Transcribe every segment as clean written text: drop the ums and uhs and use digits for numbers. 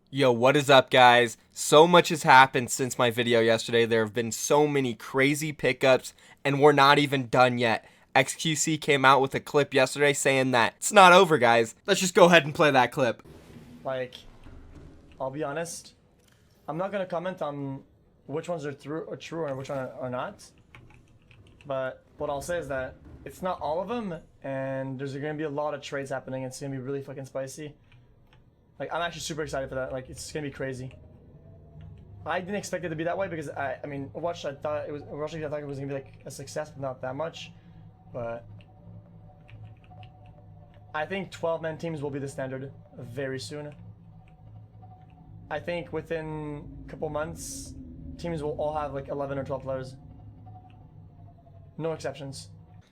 Yo, what is up, guys? So much has happened since my video yesterday. There have been so many crazy pickups, and we're not even done yet. XQC came out with a clip yesterday saying that it's not over, guys. Let's just go ahead and play that clip. Like, I'll be honest, I'm not gonna comment on which ones are true and which one are not. But what I'll say is that it's not all of them, and there's gonna be a lot of trades happening. It's gonna be really fucking spicy. Like, I'm actually super excited for that. Like, it's gonna be crazy. I didn't expect it to be that way because I mean, Overwatch, I thought it was gonna be like a success, but not that much. But I think 12-man teams will be the standard very soon. I think within a couple months, teams will all have like 11 or 12 players. No exceptions.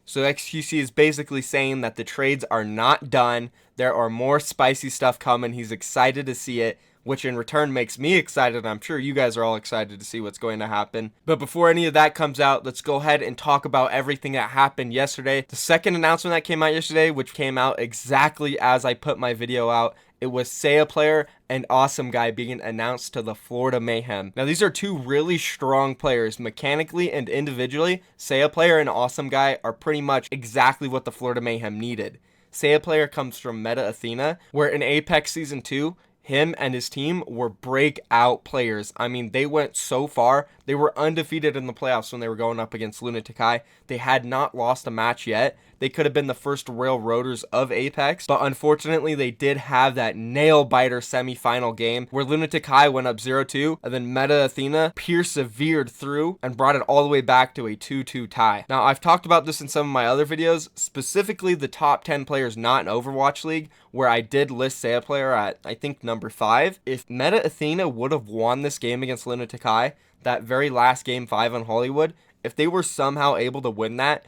So XQC is basically saying that the trades are not done. There are more spicy stuff coming. He's excited to see it, which in return makes me excited. I'm sure you guys are all excited to see what's going to happen. But before any of that comes out, let's go ahead and talk about everything that happened yesterday. The second announcement that came out yesterday, which came out exactly as I put my video out, it was SeaPlayer and Awesome Guy being announced to the Florida Mayhem. Now, these are two really strong players, mechanically and individually. SeaPlayer and Awesome Guy are pretty much exactly what the Florida Mayhem needed. SeaPlayer comes from Meta Athena, where in Apex Season 2, him and his team were breakout players. I mean, they went so far. They were undefeated in the playoffs when they were going up against Lunatic. They had not lost a match yet. They could have been the first railroaders of Apex, but unfortunately they did have that nail-biter semi-final game where Lunatic went up 0-2, and then Meta Athena persevered through and brought it all the way back to a 2-2 tie. Now, I've talked about this in some of my other videos, specifically the top 10 players not in Overwatch League, where I did list SeaPlayer at, I think, number 5. If Meta Athena would have won this game against Lunatic, that very last game 5 on Hollywood, if they were somehow able to win that,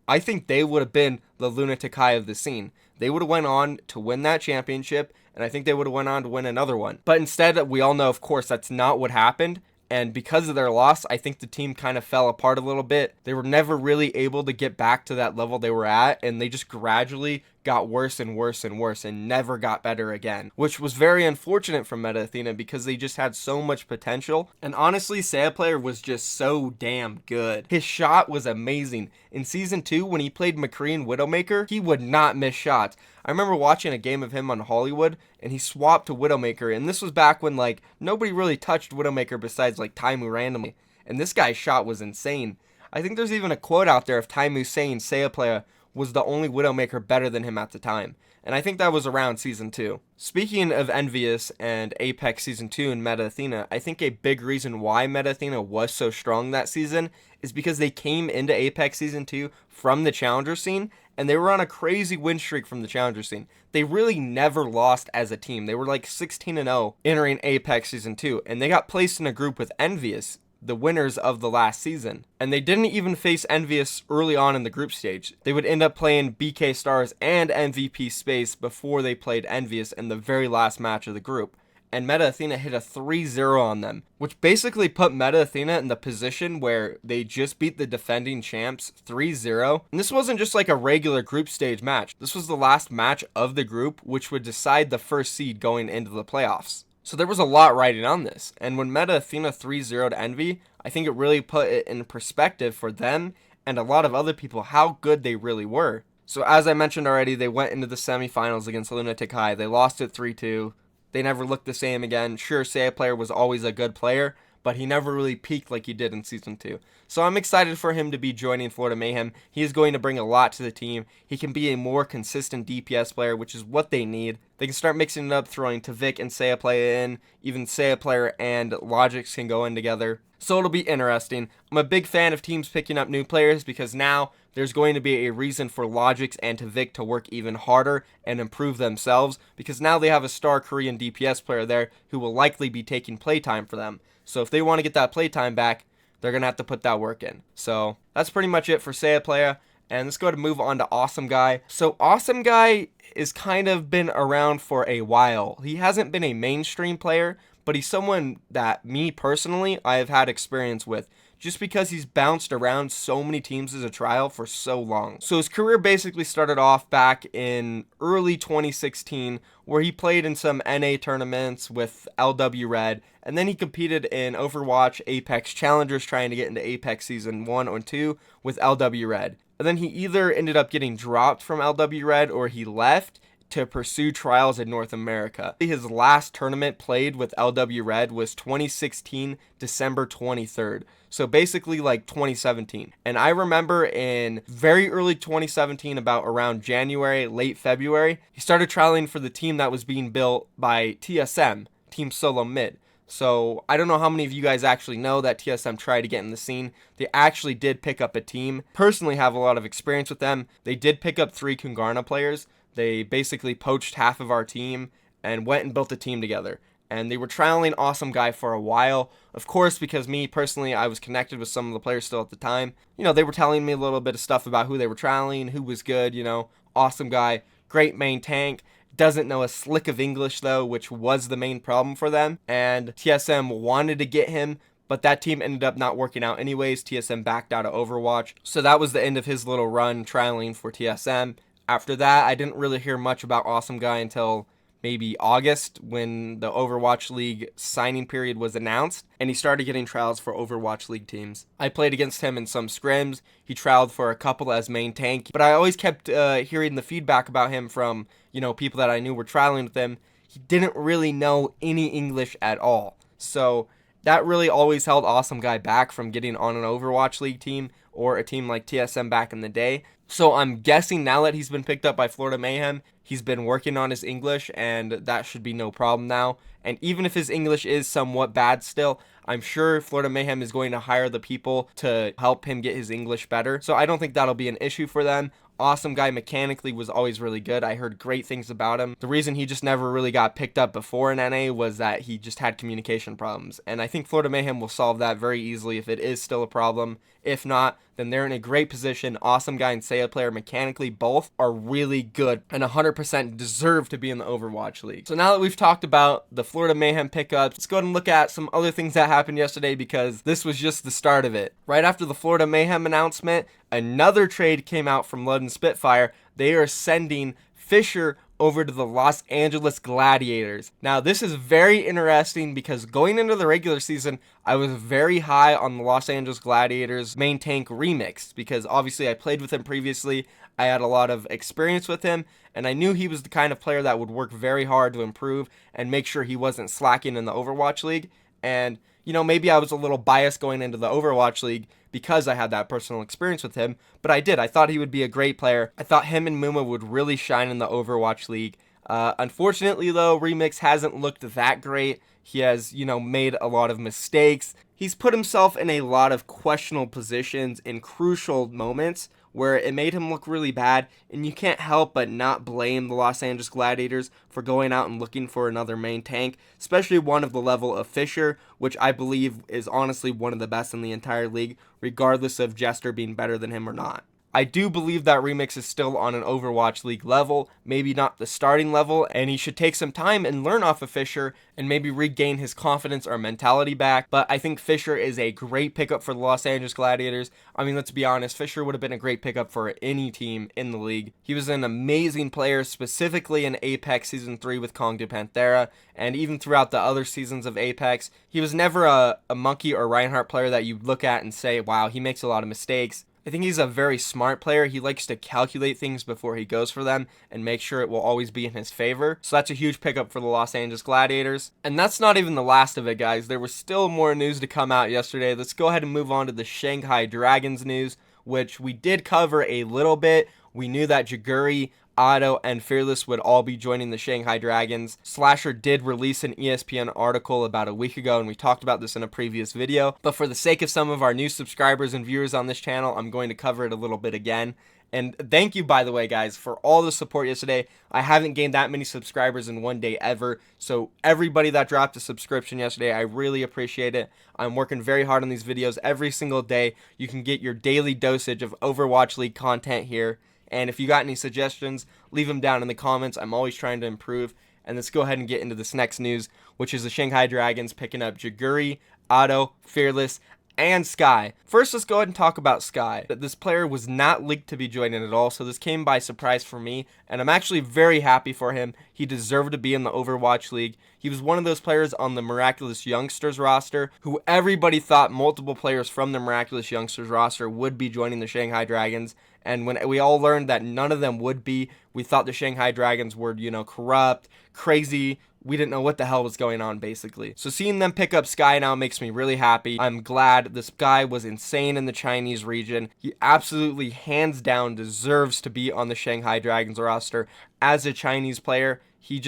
I think they would have been the Lunatic of the scene. They would have went on to win that championship, and I think they would have went on to win another one. But instead, we all know, of course, that's not what happened. And because of their loss, I think the team kind of fell apart a little bit. They were never really able to get back to that level they were at, and they just gradually got worse and worse and worse and never got better again, which was very unfortunate for Meta Athena because they just had so much potential. And honestly, SeaPlayer was just so damn good. His shot was amazing. In Season 2, when he played McCree and Widowmaker, he would not miss shots. I remember watching a game of him on Hollywood, and he swapped to Widowmaker, and this was back when, like, nobody really touched Widowmaker besides, like, Taimu randomly, and this guy's shot was insane. I think there's even a quote out there of Taimu saying SeaPlayer was the only Widowmaker better than him at the time, and I think that was around Season 2. Speaking of Envious and Apex Season 2 and Meta Athena, I think a big reason why Meta Athena was so strong that season is because they came into Apex Season 2 from the Challenger scene, and they were on a crazy win streak from the Challenger scene. They really never lost as a team. They were like 16-0 entering Apex Season 2, and they got placed in a group with Envious, the winners of the last season. And they didn't even face Envious early on in the group stage. They would end up playing BK Stars and MVP Space before they played Envious in the very last match of the group. And Meta Athena hit a 3-0 on them, which basically put Meta Athena in the position where they just beat the defending champs 3-0. And this wasn't just like a regular group stage match. This was the last match of the group, which would decide the first seed going into the playoffs. So there was a lot riding on this. And when Meta Athena 3-0'd Envy, I think it really put it in perspective for them and a lot of other people how good they really were. So as I mentioned already, they went into the semifinals against Lunatic. They lost it 3-2. They never looked the same again. Sure, SeaPlayer was always a good player, but he never really peaked like he did in Season 2. So I'm excited for him to be joining Florida Mayhem. He is going to bring a lot to the team. He can be a more consistent DPS player, which is what they need. They can start mixing it up, throwing Tavik and SeaPlayer in. Even SeaPlayer and Logix can go in together. So it'll be interesting. I'm a big fan of teams picking up new players because now there's going to be a reason for Logix and Tavik to work even harder and improve themselves because now they have a star Korean DPS player there who will likely be taking playtime for them. So if they want to get that playtime back, they're going to have to put that work in. So that's pretty much it for SeaPlayer. And let's go to move on to Awesome Guy. So Awesome Guy is kind of been around for a while. He hasn't been a mainstream player, but he's someone that me personally, I have had experience with just because he's bounced around so many teams as a trial for so long. So his career basically started off back in early 2016, where he played in some NA tournaments with LW Red, and then he competed in Overwatch Apex Challengers trying to get into Apex Season 1 or 2 with LW Red. And then he either ended up getting dropped from LW Red or he left to pursue trials in North America. His last tournament played with LW Red was 2016, December 23rd. So basically like 2017. And I remember in very early 2017, about around January, late February, he started trialing for the team that was being built by TSM, Team Solo Mid. So I don't know how many of you guys actually know that TSM tried to get in the scene. They actually did pick up a team. Personally have a lot of experience with them. They did pick up 3 Kungarna players. They basically poached half of our team and went and built a team together. And they were trialing Awesome Guy for a while. Of course, because me personally, I was connected with some of the players still at the time. You know, they were telling me a little bit of stuff about who they were trialing, who was good, you know. Awesome Guy, great main tank. Doesn't know a slick of English though, which was the main problem for them. And TSM wanted to get him, but that team ended up not working out anyways. TSM backed out of Overwatch. So that was the end of his little run trialing for TSM. After that, I didn't really hear much about Awesome Guy until maybe August, when the Overwatch League signing period was announced, and he started getting trials for Overwatch League teams. I played against him in some scrims. He trialed for a couple as main tank, but I always kept hearing the feedback about him from, you know, people that I knew were trialing with him. He didn't really know any English at all. So that really always held Awesome Guy back from getting on an Overwatch League team or a team like TSM back in the day. So I'm guessing now that he's been picked up by Florida Mayhem, he's been working on his English, and that should be no problem now. And even if his English is somewhat bad still, I'm sure Florida Mayhem is going to hire the people to help him get his English better. So I don't think that'll be an issue for them. Awesome Guy mechanically was always really good. I heard great things about him. The reason he just never really got picked up before in NA was that he just had communication problems. And I think Florida Mayhem will solve that very easily if it is still a problem. If not, then they're in a great position. Awesome Guy and Saya player mechanically both are really good and 100% deserve to be in the Overwatch League. So now that we've talked about the Florida Mayhem pickups, let's go ahead and look at some other things that happened yesterday, because this was just the start of it. Right after the Florida Mayhem announcement, another trade came out from London Spitfire. They are sending Fisher over to the Los Angeles Gladiators. Now, this is very interesting because going into the regular season, I was very high on the Los Angeles Gladiators main tank Remix, because obviously I played with him previously. I had a lot of experience with him, and I knew he was the kind of player that would work very hard to improve and make sure he wasn't slacking in the Overwatch League. And, you know, maybe I was a little biased going into the Overwatch League because I had that personal experience with him, but I did. I thought he would be a great player. I thought him and Muma would really shine in the Overwatch League. Unfortunately, though, Remix hasn't looked that great. He has, you know, made a lot of mistakes. He's put himself in a lot of questionable positions in crucial moments where it made him look really bad, and you can't help but not blame the Los Angeles Gladiators for going out and looking for another main tank, especially one of the level of Fisher, which I believe is honestly one of the best in the entire league, regardless of Jester being better than him or not. I do believe that Remix is still on an Overwatch League level, maybe not the starting level, and he should take some time and learn off of Fisher and maybe regain his confidence or mentality back. But I think Fisher is a great pickup for the Los Angeles Gladiators. I mean, let's be honest, Fisher would have been a great pickup for any team in the league. He was an amazing player, specifically in Apex Season 3 with Kong de Panthera, and even throughout the other seasons of Apex. He was never a Monkey or Reinhardt player that you look at and say, wow, he makes a lot of mistakes. I think he's a very smart player. He likes to calculate things before he goes for them and make sure it will always be in his favor. So that's a huge pickup for the Los Angeles Gladiators. And that's not even the last of it, guys. There was still more news to come out yesterday. Let's go ahead and move on to the Shanghai Dragons news, which we did cover a little bit. We knew that Jaguri, Otto, and Fearless would all be joining the Shanghai Dragons. Slasher did release an ESPN article about a week ago, and we talked about this in a previous video. But for the sake of some of our new subscribers and viewers on this channel, I'm going to cover it a little bit again. And thank you, by the way, guys, for all the support yesterday. I haven't gained that many subscribers in one day ever. So everybody that dropped a subscription yesterday, I really appreciate it. I'm working very hard on these videos every single day. You can get your daily dosage of Overwatch League content here. And if you got any suggestions, leave them down in the comments. I'm always trying to improve. And let's go ahead and get into this next news, which is the Shanghai Dragons picking up Jaguri, Otto, Fearless, and Sky. First, let's go ahead and talk about Sky. This player was not leaked to be joining at all, so this came by surprise for me, and I'm actually very happy for him. He deserved to be in the Overwatch League. He was one of those players on the Miraculous Youngsters roster who everybody thought multiple players from the Miraculous Youngsters roster would be joining the Shanghai Dragons. And when we all learned that none of them would be, we thought the Shanghai Dragons were, corrupt, crazy. We didn't know what the hell was going on, basically. So seeing them pick up Sky now makes me really happy. I'm glad. This guy was insane in the Chinese region. He absolutely, hands down, deserves to be on the Shanghai Dragons roster as a Chinese player. He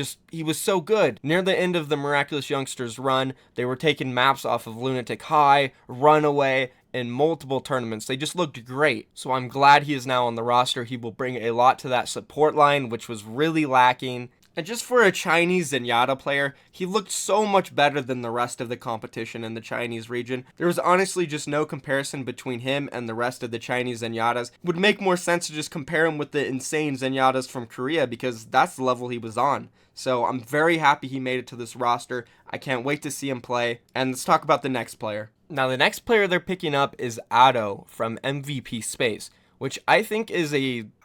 was so good. Near the end of the Miraculous Youngsters run, they were taking maps off of Lunatic High, Runaway, in multiple tournaments. They just looked great. So I'm glad he is now on the roster. He will bring a lot to that support line, which was really lacking. And just for a Chinese Zenyatta player, he looked so much better than the rest of the competition in the Chinese region. There was honestly just no comparison between him and the rest of the Chinese Zenyatas. It would make more sense to just compare him with the insane Zenyatas from Korea because that's the level he was on. So I'm very happy he made it to this roster. I can't wait to see him play. And let's talk about the next player. Now the next player they're picking up is Ado from MVP Space, which I think is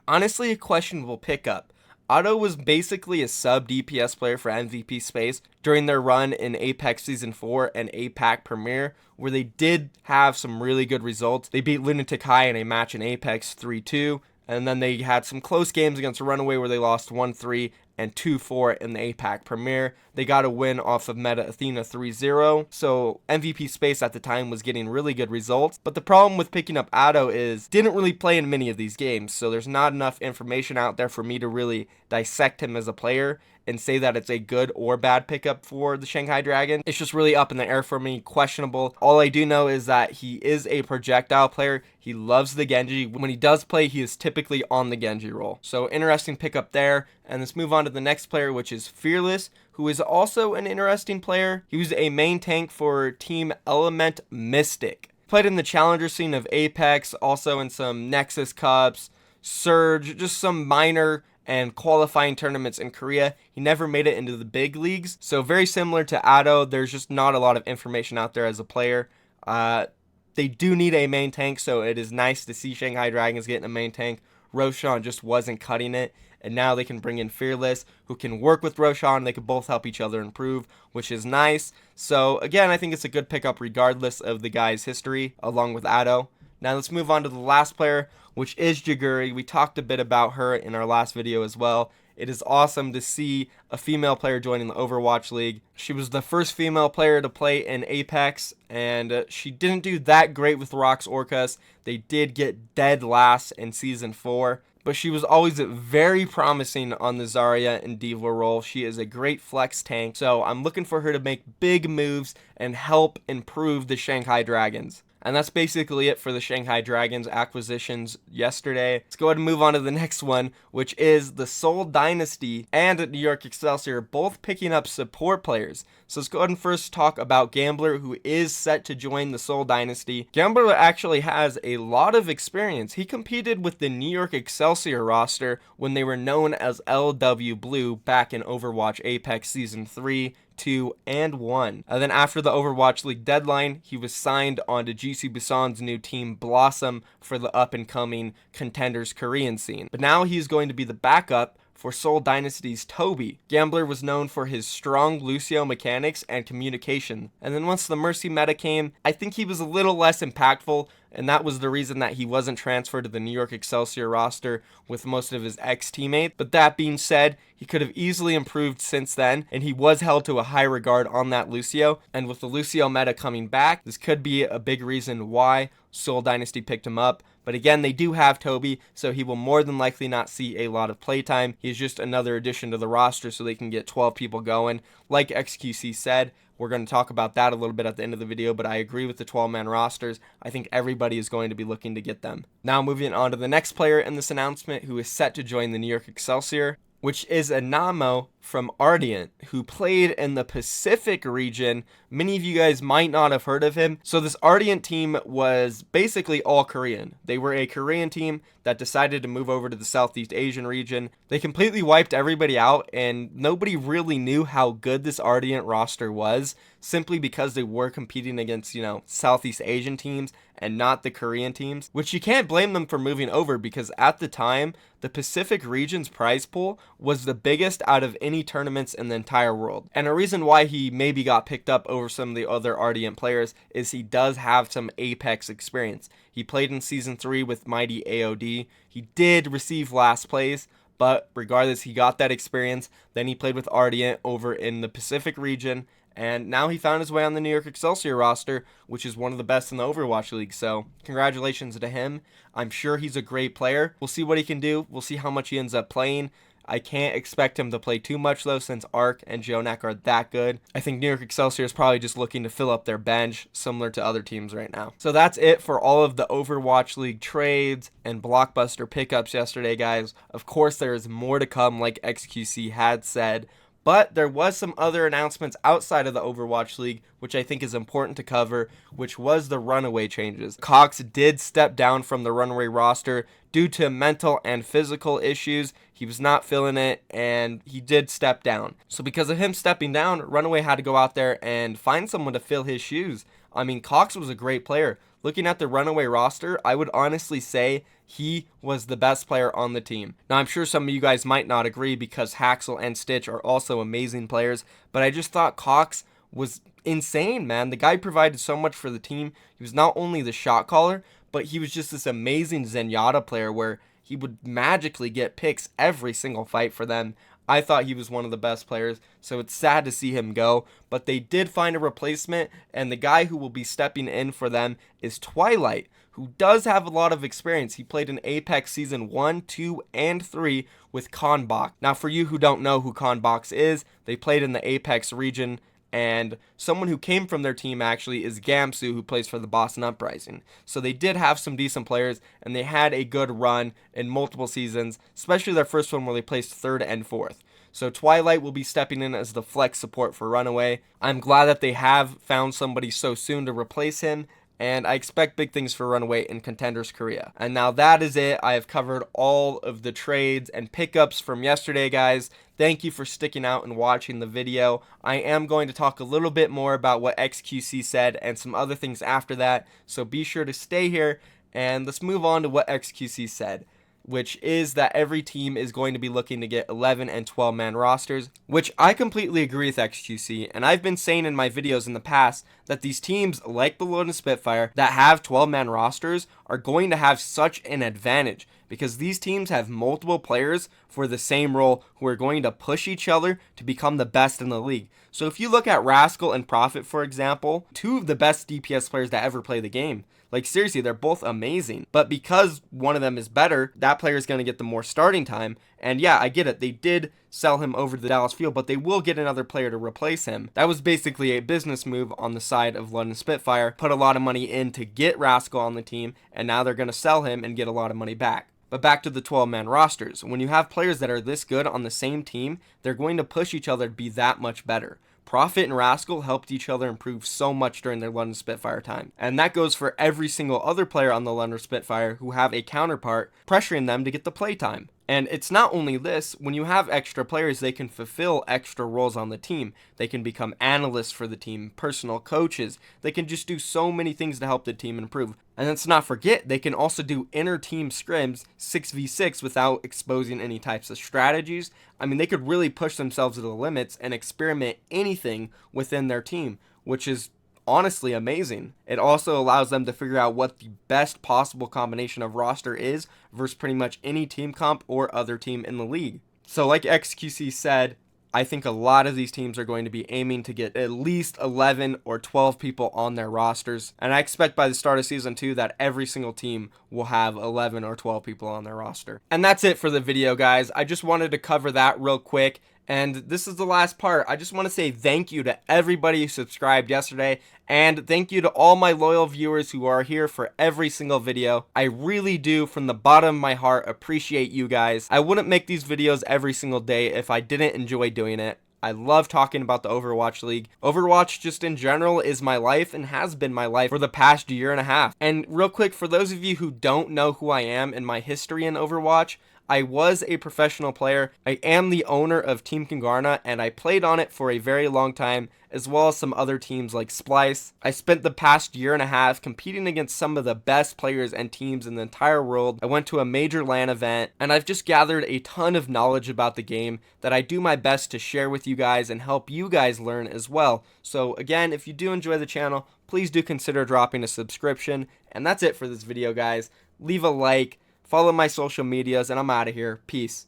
honestly a questionable pickup. Otto was basically a sub DPS player for MVP Space during their run in Apex Season 4 and APAC Premier, where they did have some really good results. They beat Lunatic High in a match in Apex 3-2, and then they had some close games against Runaway where they lost 1-3 and 2-4 in the APAC Premier. They got a win off of Meta Athena 3-0, so MVP Space at the time was getting really good results. But the problem with picking up Ado is didn't really play in many of these games, so there's not enough information out there for me to really dissect him as a player and say that it's a good or bad pickup for the Shanghai Dragons. It's just really up in the air for me, questionable. All I do know is that he is a projectile player. He loves the Genji. When he does play, he is typically on the Genji role. So interesting pickup there. And let's move on to the next player, which is Fearless, who is also an interesting player. He was a main tank for Team Element Mystic. Played in the challenger scene of Apex, also in some Nexus Cups, Surge, just some minor and qualifying tournaments in Korea. He never made it into the big leagues. So very similar to Ado, there's just not a lot of information out there as a player. They do need a main tank, so it is nice to see Shanghai Dragons getting a main tank. Roshan just wasn't cutting it, and now they can bring in Fearless, who can work with Roshan. They can both help each other improve, which is nice. So again, I think it's a good pickup regardless of the guy's history, along with Ado. Now let's move on to the last player, which is Jaguri. We talked a bit about her in our last video as well. It is awesome to see a female player joining the Overwatch League. She was the first female player to play in Apex, and she didn't do that great with Rox Orcas. They did get dead last in Season 4, but she was always very promising on the Zarya and D.Va role. She is a great flex tank, so I'm looking for her to make big moves and help improve the Shanghai Dragons. And that's basically it for the Shanghai Dragons acquisitions yesterday. Let's go ahead and move on to the next one, which is the Seoul Dynasty and NYXL, both picking up support players. So let's go ahead and first talk about Gambler, who is set to join the Seoul Dynasty. Gambler actually has a lot of experience. He competed with the NYXL roster when they were known as LW Blue back in Overwatch Apex Season 3, 2, and 1. And then after the Overwatch League deadline, he was signed onto GC Busan's new team Blossom for the up-and-coming Contenders Korean scene. But now he's going to be the backup for Seoul Dynasty's Toby. Gambler was known for his strong Lucio mechanics and communication. And then once the Mercy meta came, I think he was a little less impactful, and that was the reason that he wasn't transferred to the NYXL roster with most of his ex-teammates. But that being said, he could have easily improved since then, and he was held to a high regard on that Lucio. And with the Lucio meta coming back, this could be a big reason why Seoul Dynasty picked him up. But again, they do have Toby, so he will more than likely not see a lot of playtime. He's just another addition to the roster so they can get 12 people going. Like XQC said, we're going to talk about that a little bit at the end of the video, but I agree with the 12-man rosters. I think everybody is going to be looking to get them. Now moving on to the next player in this announcement who is set to join the NYXL, which is Anamo from Ardent, who played in the Pacific region. Many of you guys might not have heard of him. So this Ardent team was basically all Korean. They were a Korean team that decided to move over to the Southeast Asian region. They completely wiped everybody out, and nobody really knew how good this Ardent roster was, simply because they were competing against, Southeast Asian teams and not the Korean teams, which you can't blame them for moving over, because at the time, the Pacific region's prize pool was the biggest out of any tournaments in the entire world. And a reason why he maybe got picked up over some of the other Ardent players is he does have some Apex experience. He played in Season 3 with Mighty AOD. He did receive last place, but regardless, he got that experience. Then he played with Ardent over in the Pacific region, and now he found his way on the New York Excelsior roster, which is one of the best in the Overwatch League. So congratulations to him. I'm sure he's a great player. We'll see what he can do. We'll see how much he ends up playing. I can't expect him to play too much, though, since Arc and Jonak are that good. I think New York Excelsior is probably just looking to fill up their bench, similar to other teams right now. So that's it for all of the Overwatch League trades and blockbuster pickups yesterday, guys. Of course, there is more to come, like XQC had said. But there was some other announcements outside of the Overwatch League, which I think is important to cover, which was the runaway changes. Cox did step down from the runaway roster due to mental and physical issues. He was not feeling it, and he did step down. So because of him stepping down, runaway had to go out there and find someone to fill his shoes. I mean, Cox was a great player. Looking at the runaway roster, I would honestly say he was the best player on the team. Now, I'm sure some of you guys might not agree, because Haxel and Stitch are also amazing players, but I just thought Cox was insane, man. The guy provided so much for the team. He was not only the shot caller, but he was just this amazing Zenyatta player where he would magically get picks every single fight for them. I thought he was one of the best players, so it's sad to see him go, but they did find a replacement, and the guy who will be stepping in for them is Twilight, who does have a lot of experience. He played in Apex Season 1, 2, and 3 with KINGmykL. Now, for you who don't know who KINGmykL is, they played in the Apex region, and someone who came from their team actually is Gamsu, who plays for the Boston Uprising. So they did have some decent players, and they had a good run in multiple seasons, especially their first one where they placed 3rd and 4th. So Twilight will be stepping in as the flex support for Runaway. I'm glad that they have found somebody so soon to replace him, and I expect big things for Runaway in Contenders Korea. And now that is it. I have covered all of the trades and pickups from yesterday, guys. Thank you for sticking out and watching the video. I am going to talk a little bit more about what XQC said and some other things after that, so be sure to stay here, and let's move on to what XQC said, which is that every team is going to be looking to get 11 and 12 man rosters, which I completely agree with XQC, and I've been saying in my videos in the past that these teams like the Lone Spitfire that have 12 man rosters are going to have such an advantage, because these teams have multiple players for the same role who are going to push each other to become the best in the league. So if you look at Rascal and Prophet, for example, two of the best DPS players that ever play the game. Like, seriously, they're both amazing. But because one of them is better, that player is going to get the more starting time. And yeah, I get it. They did sell him over to the Dallas field, but they will get another player to replace him. That was basically a business move on the side of London Spitfire. Put a lot of money in to get Rascal on the team, and now they're going to sell him and get a lot of money back. But back to the 12-man rosters. When you have players that are this good on the same team, they're going to push each other to be that much better. Prophet and Rascal helped each other improve so much during their London Spitfire time. And that goes for every single other player on the London Spitfire who have a counterpart pressuring them to get the playtime. And it's not only this, when you have extra players, they can fulfill extra roles on the team. They can become analysts for the team, personal coaches. They can just do so many things to help the team improve. And let's not forget, they can also do inter-team scrims 6v6 without exposing any types of strategies. I mean, they could really push themselves to the limits and experiment anything within their team, which is honestly amazing. It also allows them to figure out what the best possible combination of roster is versus pretty much any team comp or other team in the league. So like XQC said, I think a lot of these teams are going to be aiming to get at least 11 or 12 people on their rosters. And I expect by the start of Season 2 that every single team will have 11 or 12 people on their roster. And that's it for the video, guys. I just wanted to cover that real quick And this is the last part. I just want to say thank you to everybody who subscribed yesterday, and thank you to all my loyal viewers who are here for every single video. I really do, from the bottom of my heart, appreciate you guys. I wouldn't make these videos every single day if I didn't enjoy doing it. I love talking about the Overwatch League. Overwatch just in general is my life and has been my life for the past year and a half. And real quick, for those of you who don't know who I am and my history in Overwatch, I was a professional player. I am the owner of Team KINGmykL, and I played on it for a very long time, as well as some other teams like Splice. I spent the past year and a half competing against some of the best players and teams in the entire world. I went to a major LAN event, and I've just gathered a ton of knowledge about the game that I do my best to share with you guys and help you guys learn as well. So again, if you do enjoy the channel, please do consider dropping a subscription. And that's it for this video, guys. Leave a like, follow my social medias, and I'm out of here. Peace.